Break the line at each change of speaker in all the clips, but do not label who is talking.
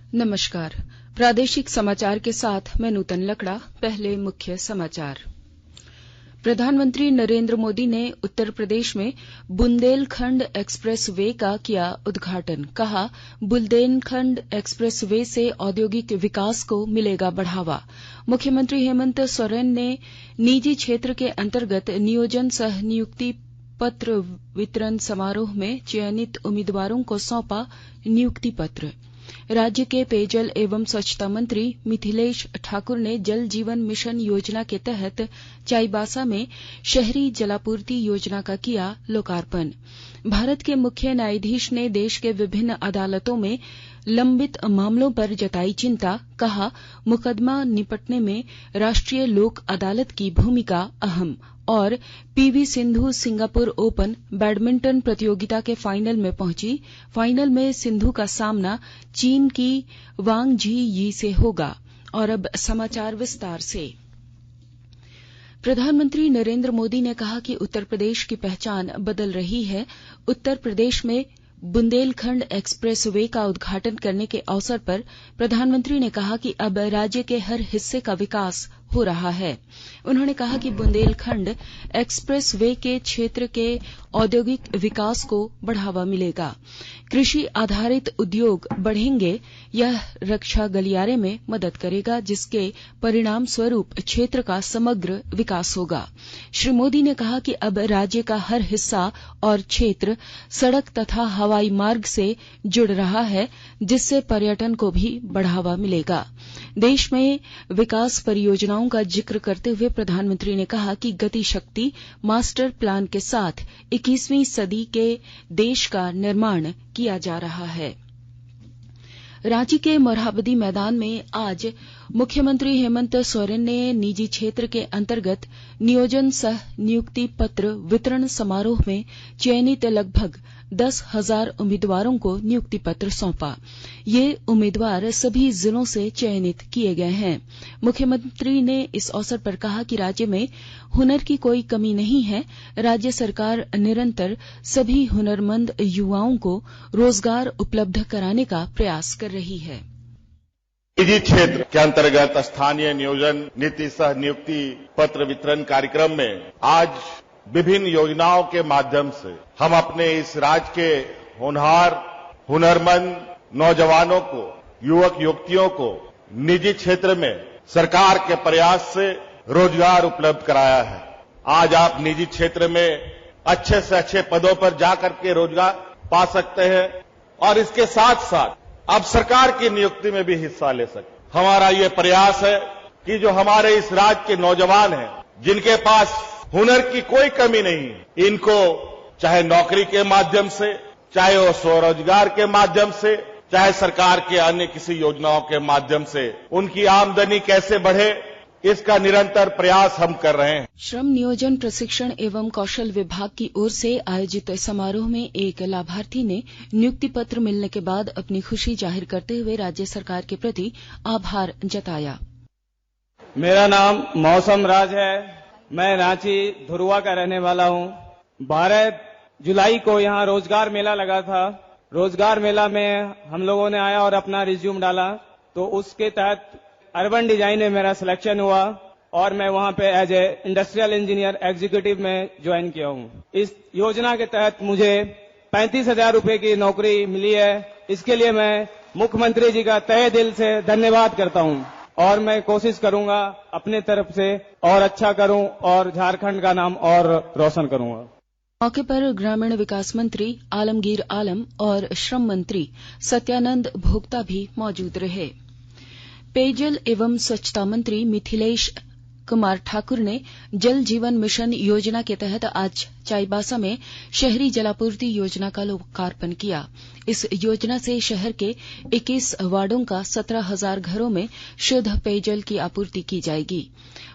नमस्कार। प्रादेशिक समाचार के साथ मैं नूतन लकड़ा। पहले मुख्य समाचार। प्रधानमंत्री नरेंद्र मोदी ने उत्तर प्रदेश में बुंदेलखंड एक्सप्रेस वे का किया उद्घाटन। कहा, बुंदेलखंड एक्सप्रेस वे से औद्योगिक विकास को मिलेगा बढ़ावा। मुख्यमंत्री हेमंत सोरेन ने निजी क्षेत्र के अंतर्गत नियोजन सह नियुक्ति पत्र वितरण समारोह में चयनित उम्मीदवारों को सौंपा नियुक्ति पत्र। राज्य के पेयजल एवं स्वच्छता मंत्री मिथिलेश ठाकुर ने जल जीवन मिशन योजना के तहत चाईबासा में शहरी जलापूर्ति योजना का किया लोकार्पण। भारत के मुख्य न्यायाधीश ने देश के विभिन्न अदालतों में लंबित मामलों पर जताई चिंता। कहा, मुकदमा निपटने में राष्ट्रीय लोक अदालत की भूमिका अहम। और PV Sindhu Singapore open badminton प्रतियोगिता के फाइनल में पहुंची। फाइनल में सिंधु का सामना चीन की वांग झी यी से होगा। और अब समाचार विस्तार से। प्रधानमंत्री नरेंद्र मोदी ने कहा कि उत्तर प्रदेश की पहचान बदल रही है। उत्तर प्रदेश में बुंदेलखंड एक्सप्रेस वे का उद्घाटन करने के अवसर पर प्रधानमंत्री ने कहा कि अब राज्य के हर हिस्से का विकास हो रहा है। उन्होंने कहा कि बुंदेलखंड एक्सप्रेस वे के क्षेत्र के औद्योगिक विकास को बढ़ावा मिलेगा, कृषि आधारित उद्योग बढ़ेंगे। यह रक्षा गलियारे में मदद करेगा, जिसके परिणाम स्वरूप क्षेत्र का समग्र विकास होगा। श्री मोदी ने कहा कि अब राज्य का हर हिस्सा और क्षेत्र सड़क तथा हवाई मार्ग से जुड़ रहा है, जिससे पर्यटन को भी बढ़ावा मिलेगा। देश में विकास परियोजनाओं का जिक्र करते हुए प्रधानमंत्री ने कहा कि गति शक्ति मास्टर प्लान के साथ 21वीं सदी के देश का निर्माण किया जा रहा है। रांची के मोरहाबादी मैदान में आज मुख्यमंत्री हेमंत सोरेन ने निजी क्षेत्र के अंतर्गत नियोजन सह नियुक्ति पत्र वितरण समारोह में चयनित लगभग 10,000 उम्मीदवारों को नियुक्ति पत्र सौंपा। ये उम्मीदवार सभी जिलों से चयनित किए गए हैं। मुख्यमंत्री ने इस अवसर पर कहा कि राज्य में हुनर की कोई कमी नहीं है। राज्य सरकार निरंतर सभी हुनरमंद युवाओं को रोजगार उपलब्ध कराने का प्रयास कर रही है।
निजी क्षेत्र के अंतर्गत स्थानीय नियोजन नीति सह नियुक्ति पत्र वितरण कार्यक्रम में आज विभिन्न योजनाओं के माध्यम से हम अपने इस राज्य के होनहार हुनरमंद नौजवानों को, युवक युवतियों को निजी क्षेत्र में सरकार के प्रयास से रोजगार उपलब्ध कराया है। आज आप निजी क्षेत्र में अच्छे से अच्छे पदों पर जाकर के रोजगार पा सकते हैं और इसके साथ साथ आप सरकार की नियुक्ति में भी हिस्सा ले सकते। हमारा ये प्रयास है कि जो हमारे इस राज्य के नौजवान हैं, जिनके पास हुनर की कोई कमी नहीं, इनको चाहे नौकरी के माध्यम से, चाहे वो स्वरोजगार के माध्यम से, चाहे सरकार के अन्य किसी योजनाओं के माध्यम से उनकी आमदनी कैसे बढ़े, इसका निरंतर प्रयास हम कर रहे हैं।
श्रम नियोजन प्रशिक्षण एवं कौशल विभाग की ओर से आयोजित समारोह में एक लाभार्थी ने नियुक्ति पत्र मिलने के बाद अपनी खुशी जाहिर करते हुए राज्य सरकार के प्रति आभार जताया।
मेरा नाम मौसम राज है। मैं रांची धुरवा का रहने वाला हूं। 12 जुलाई को यहां रोजगार मेला लगा था। रोजगार मेला में हम लोगों ने आया और अपना रिज्यूम डाला, तो उसके तहत अर्बन डिजाइन में मेरा सिलेक्शन हुआ और मैं वहां पे as a industrial engineer executive में ज्वाइन किया हूं। इस योजना के तहत मुझे 35,000 रुपए की नौकरी मिली है। इसके लिए मैं मुख्यमंत्री जी का तहे दिल से धन्यवाद करता हूं और मैं कोशिश करूंगा अपने तरफ से और अच्छा करूं और झारखंड का नाम और रोशन करूंगा।
मौके पर ग्रामीण विकास मंत्री आलमगीर आलम और श्रम मंत्री सत्यानंद भोक्ता भी मौजूद रहे। पेयजल एवं स्वच्छता मंत्री मिथिलेश कुमार ठाकुर ने जल जीवन मिशन योजना के तहत आज चाईबासा में शहरी जलापूर्ति योजना का लोकार्पण किया। इस योजना से शहर के 21 वार्डों का 17,000 घरों में शुद्ध पेयजल की आपूर्ति की जाएगी।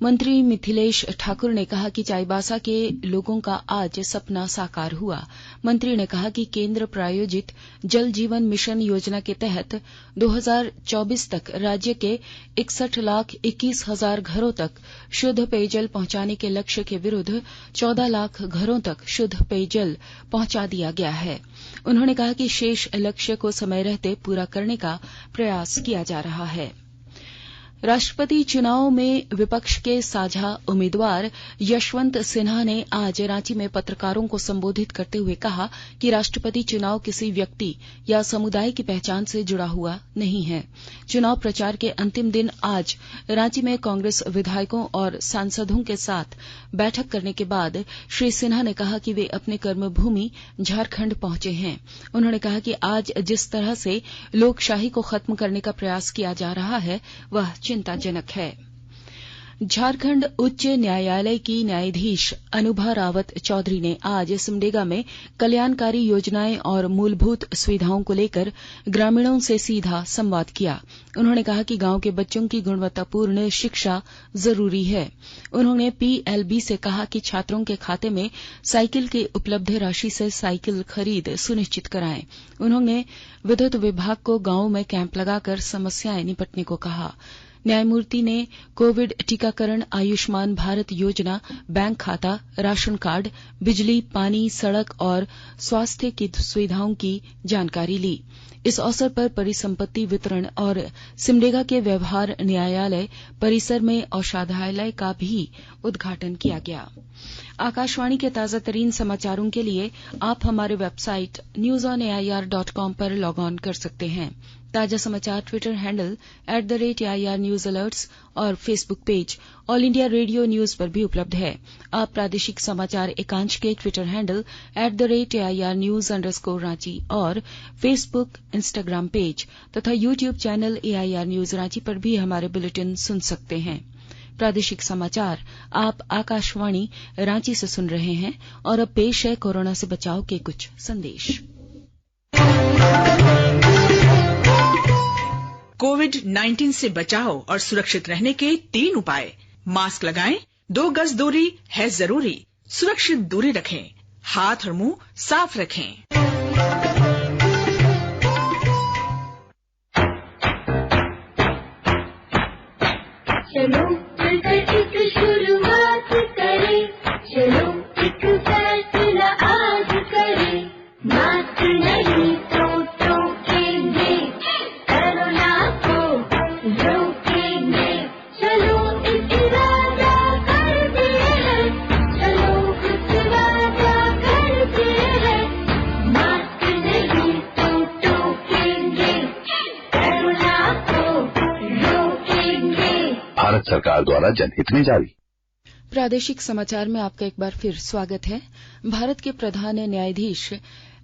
मंत्री मिथिलेश ठाकुर ने कहा कि चाईबासा के लोगों का आज सपना साकार हुआ। मंत्री ने कहा कि केंद्र प्रायोजित जल जीवन मिशन योजना के तहत 2024 तक राज्य के 61,21,000 घरों तक शुद्ध पेयजल पहुंचाने के लक्ष्य के विरुद्ध 14 लाख घरों तक शुद्ध पेयजल पहुंचा दिया गया है। उन्होंने कहा कि शेष लक्ष्य को समय रहते पूरा करने का प्रयास किया जा रहा है। राष्ट्रपति चुनाव में विपक्ष के साझा उम्मीदवार यशवंत सिन्हा ने आज रांची में पत्रकारों को संबोधित करते हुए कहा कि राष्ट्रपति चुनाव किसी व्यक्ति या समुदाय की पहचान से जुड़ा हुआ नहीं है। चुनाव प्रचार के अंतिम दिन आज रांची में कांग्रेस विधायकों और सांसदों के साथ बैठक करने के बाद श्री सिन्हा ने कहा कि वे अपने कर्मभूमि झारखंड पहुंचे हैं। उन्होंने कहा कि आज जिस तरह से लोकशाही को खत्म करने का प्रयास किया जा रहा है वह चिंताजनक है। झारखंड उच्च न्यायालय की न्यायाधीश अनुभा रावत चौधरी ने आज सिमडेगा में कल्याणकारी योजनाएं और मूलभूत सुविधाओं को लेकर ग्रामीणों से सीधा संवाद किया। उन्होंने कहा कि गांव के बच्चों की गुणवत्तापूर्ण शिक्षा जरूरी है। उन्होंने पीएलबी से कहा कि छात्रों के खाते में साइकिल की उपलब्ध राशि से साइकिल खरीद सुनिश्चित कराएं। उन्होंने विद्युत विभाग को गांवों में कैंप लगाकर समस्याएं निपटने को कहा। न्यायमूर्ति ने कोविड टीकाकरण, आयुष्मान भारत योजना, बैंक खाता, राशन कार्ड, बिजली, पानी, सड़क और स्वास्थ्य की सुविधाओं की जानकारी ली। इस अवसर पर परिसंपत्ति वितरण और सिमडेगा के व्यवहार न्यायालय परिसर में औषधालय का भी उद्घाटन किया गया। आकाशवाणी के ताजा तरीन समाचारों के लिए आप हमारे वेबसाइट newsonair.com पर लॉग ऑन कर सकते हैं। ताजा समाचार Twitter handle @AIR news alerts और Facebook page All India radio news पर भी उपलब्ध है। आप प्रादेशिक समाचार एकांश के Twitter handle @AIR news _Ranchi और फेसबुक, इंस्टाग्राम पेज तथा YouTube channel AIR news Ranchi पर भी हमारे बुलेटिन सुन सकते हैं। प्रादेशिक समाचार आप आकाशवाणी रांची से सुन रहे हैं और अब पेश है कोरोना से बचाव के कुछ संदेश।
कोविड-19 से बचाव और सुरक्षित रहने के 3 उपाय। मास्क लगाएं, 2 गज दूरी है जरूरी, सुरक्षित दूरी रखें, हाथ और मुंह साफ रखें।
चलो मिलकर एक शुरुआत करें, चलो एक फैसला आज करें, मास्क नहीं तो टोकेंगे, कोरोना को रोकेंगे, चलो एक वादा करते हैं, चलो एक वादा करते हैं, मास्क नहीं तो टोकेंगे, कोरोना को रोकेंगे।
भारत सरकार द्वारा जनहित में जारी।
प्रादेशिक समाचार में आपका एक बार फिर स्वागत है। भारत के प्रधान न्यायाधीश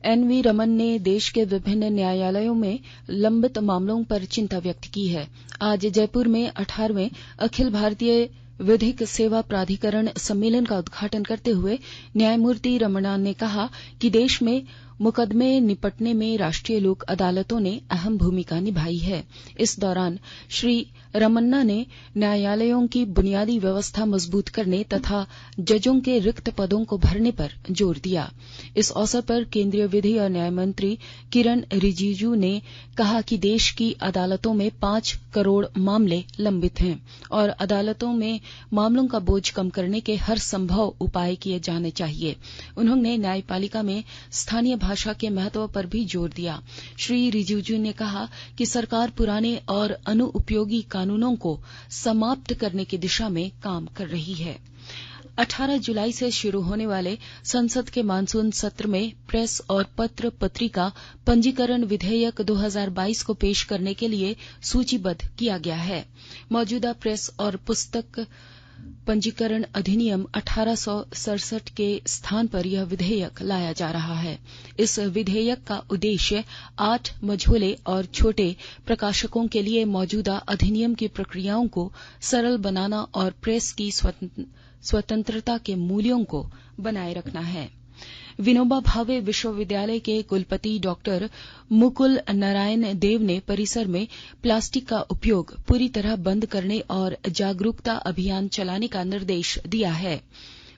एनवी रमन ने देश के विभिन्न न्यायालयों में लंबित मामलों पर चिंता व्यक्त की है। आज जयपुर में 18वें अखिल भारतीय विधिक सेवा प्राधिकरण सम्मेलन का उद्घाटन करते हुए न्यायमूर्ति रमन्ना ने कहा कि देश में मुकदमे निपटने में राष्ट्रीय लोक अदालतों ने अहम भूमिका निभाई है। इस दौरान श्री रमन्ना ने न्यायालयों की बुनियादी व्यवस्था मजबूत करने तथा जजों के रिक्त पदों को भरने पर जोर दिया। इस अवसर पर केंद्रीय विधि और न्याय मंत्री किरण रिजिजू ने कहा कि देश की अदालतों में 5 करोड़ मामले लंबित हैं और अदालतों में मामलों का बोझ कम करने के हर संभव उपाय किए जाने चाहिए। उन्होंने न्यायपालिका में स्थानीय भाषा के महत्व पर भी जोर दिया। श्री रिजिजू ने कहा कि सरकार पुराने और अनुपयोगी कानूनों को समाप्त करने की दिशा में काम कर रही है। 18 जुलाई से शुरू होने वाले संसद के मानसून सत्र में प्रेस और पत्र पत्रिका पंजीकरण विधेयक 2022 को पेश करने के लिए सूचीबद्ध किया गया है। मौजूदा प्रेस और पुस्तक पंजीकरण अधिनियम 1867 के स्थान पर यह विधेयक लाया जा रहा है। इस विधेयक का उद्देश्य 8 मझोले और छोटे प्रकाशकों के लिए मौजूदा अधिनियम की प्रक्रियाओं को सरल बनाना और प्रेस की स्वतंत्रता के मूल्यों को बनाए रखना है। विनोबा भावे विश्वविद्यालय के कुलपति डॉक्टर मुकुल नारायण देव ने परिसर में प्लास्टिक का उपयोग पूरी तरह बंद करने और जागरूकता अभियान चलाने का निर्देश दिया है।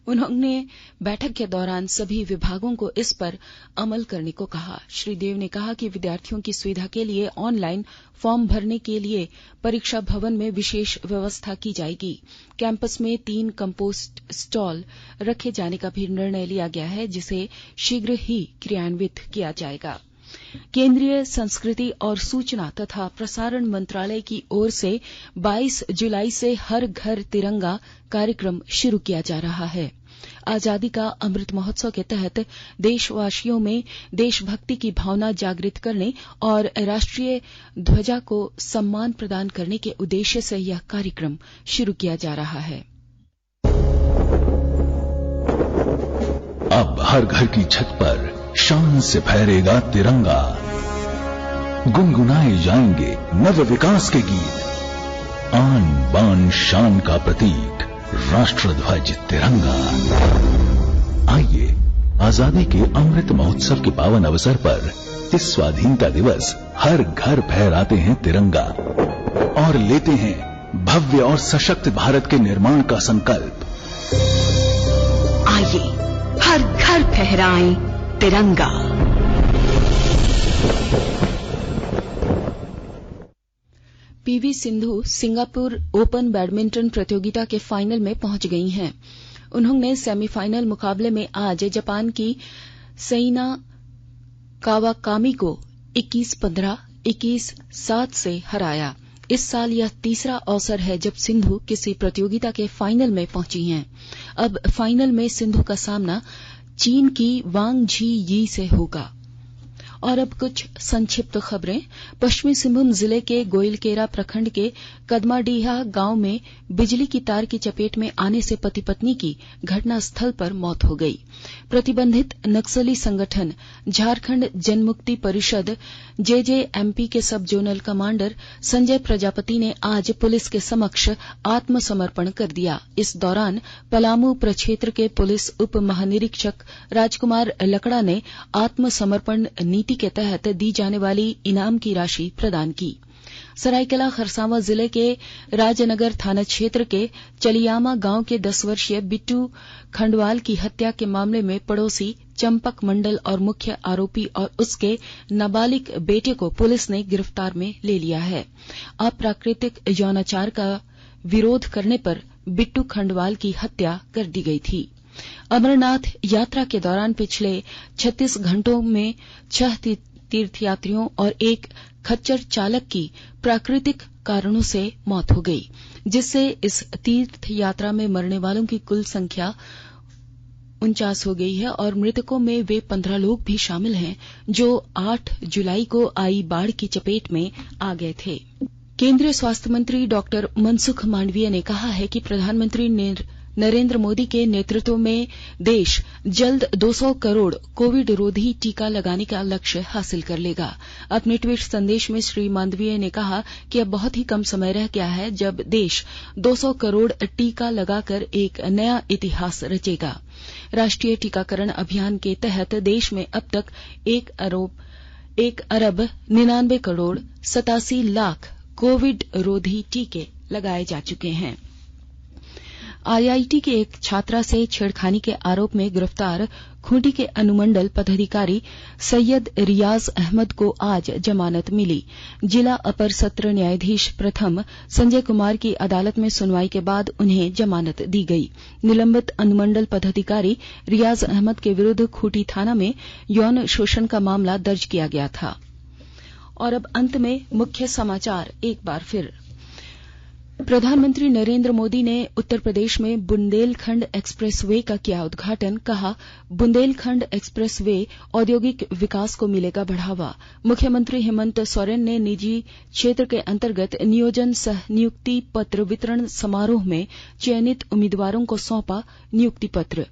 उन्होंने बैठक के दौरान सभी विभागों को इस पर अमल करने को कहा। श्री देव ने कहा कि विद्यार्थियों की सुविधा के लिए ऑनलाइन फॉर्म भरने के लिए परीक्षा भवन में विशेष व्यवस्था की जाएगी। कैंपस में 3 कंपोस्ट स्टॉल रखे जाने का भी निर्णय लिया गया है, जिसे शीघ्र ही क्रियान्वित किया जाएगा। केंद्रीय संस्कृति और सूचना तथा प्रसारण मंत्रालय की ओर से 22 जुलाई से हर घर तिरंगा कार्यक्रम शुरू किया जा रहा है। आजादी का अमृत महोत्सव के तहत देशवासियों में देशभक्ति की भावना जागृत करने और राष्ट्रीय ध्वजा को सम्मान प्रदान करने के उद्देश्य से यह कार्यक्रम शुरू किया जा रहा है।
अब हर घर की छत पर शान से फहरेगा तिरंगा, गुनगुनाए जाएंगे नव विकास के गीत, आन बान शान का प्रतीक राष्ट्रध्वज तिरंगा। आइए आजादी के अमृत महोत्सव के पावन अवसर पर इस स्वाधीनता दिवस हर घर फहराते हैं तिरंगा और लेते हैं भव्य और सशक्त भारत के निर्माण का संकल्प।
आइए हर घर फहराएं तिरंगा।
PV Sindhu Singapore open badminton प्रतियोगिता के फाइनल में पहुंच गई हैं। उन्होंने सेमीफाइनल मुकाबले में आज जापान की सईना कावाकामी को 21-15, 21-7 से हराया। इस साल यह तीसरा अवसर है जब सिंधु किसी प्रतियोगिता के फाइनल में पहुंची हैं। अब फाइनल में सिंधु का सामना चीन की वांग झी यी से होगा। और अब कुछ संक्षिप्त खबरें। पश्चिमी सिंहभूम जिले के गोइलकेरा प्रखंड के कदमाडीहा गांव में बिजली की तार की चपेट में आने से पति पत्नी की घटनास्थल पर मौत हो गई। प्रतिबंधित नक्सली संगठन झारखंड जनमुक्ति परिषद जेजेएमपी के सब जोनल कमांडर संजय प्रजापति ने आज पुलिस के समक्ष आत्मसमर्पण कर दिया। इस दौरान पलामू प्रक्षेत्र के पुलिस उप महानिरीक्षक राजकुमार लकड़ा ने आत्मसमर्पण नीति के तहत दी जाने वाली इनाम की राशि प्रदान की। सरायकेला खरसावां जिले के राजनगर थाना क्षेत्र के चलियामा गांव के 10 वर्षीय बिट्टू खंडवाल की हत्या के मामले में पड़ोसी चंपक मंडल और मुख्य आरोपी और उसके नाबालिग बेटे को पुलिस ने गिरफ्तार में ले लिया है। अप्राकृतिक यौनाचार का विरोध करने पर बिट्टू खंडवाल की हत्या कर दी गई थी। अमरनाथ यात्रा के दौरान पिछले 36 घंटों में 6 तीर्थयात्रियों और एक खच्चर चालक की प्राकृतिक कारणों से मौत हो गई, जिससे इस तीर्थ यात्रा में मरने वालों की कुल संख्या 49 हो गई है और मृतकों में वे 15 लोग भी शामिल हैं जो 8 जुलाई को आई बाढ़ की चपेट में आ गए थे। केंद्रीय स्वास्थ्य मंत्री डॉक्टर मनसुख मांडविया ने कहा है कि प्रधानमंत्री नरेंद्र मोदी के नेतृत्व में देश जल्द 200 करोड़ कोविड रोधी टीका लगाने का लक्ष्य हासिल कर लेगा। अपने ट्वीट संदेश में श्री मांडविया ने कहा कि अब बहुत ही कम समय रह गया है जब देश 200 करोड़ टीका लगाकर एक नया इतिहास रचेगा। राष्ट्रीय टीकाकरण अभियान के तहत देश में अब तक 1 अरब 99 करोड़ 87 लाख कोविड रोधी टीके लगाए जा चुके हैं। आईआईटी की एक छात्रा से छेड़खानी के आरोप में गिरफ्तार खूंटी के अनुमंडल पदाधिकारी सैयद रियाज अहमद को आज जमानत मिली। जिला अपर सत्र न्यायाधीश प्रथम संजय कुमार की अदालत में सुनवाई के बाद उन्हें जमानत दी गई। निलंबित अनुमंडल पदाधिकारी रियाज अहमद के विरुद्ध खूंटी थाना में यौन शोषण का मामला दर्ज किया गया था। और अब अंत में मुख्य समाचार एक बार फिर। प्रधानमंत्री नरेंद्र मोदी ने उत्तर प्रदेश में बुंदेलखंड एक्सप्रेसवे का किया उद्घाटन। कहा, बुंदेलखंड एक्सप्रेसवे औद्योगिक विकास को मिलेगा बढ़ावा। मुख्यमंत्री हेमंत सोरेन ने निजी क्षेत्र के अंतर्गत नियोजन सह नियुक्ति पत्र वितरण समारोह में चयनित उम्मीदवारों को सौंपा नियुक्ति पत्र।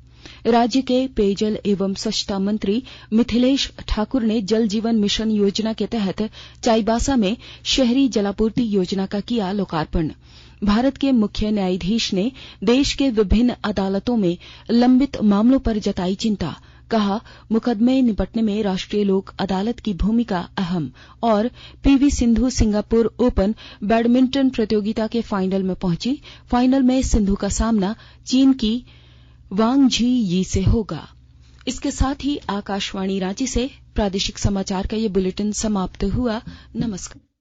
राज्य के पेयजल एवं स्वच्छता मंत्री मिथिलेश ठाकुर ने जल जीवन मिशन योजना के तहत चाईबासा में शहरी जलापूर्ति योजना का किया लोकार्पण। भारत के मुख्य न्यायाधीश ने देश के विभिन्न अदालतों में लंबित मामलों पर जताई चिंता। कहा, मुकदमे निपटने में राष्ट्रीय लोक अदालत की भूमिका अहम। और PV Sindhu Singapore open badminton प्रतियोगिता के फाइनल में पहुंची। फाइनल में सिंधु का सामना चीन की वांग झी यी से होगा। इसके साथ ही आकाशवाणी रांची से प्रादेशिक समाचार का ये बुलेटिन समाप्त हुआ। नमस्कार।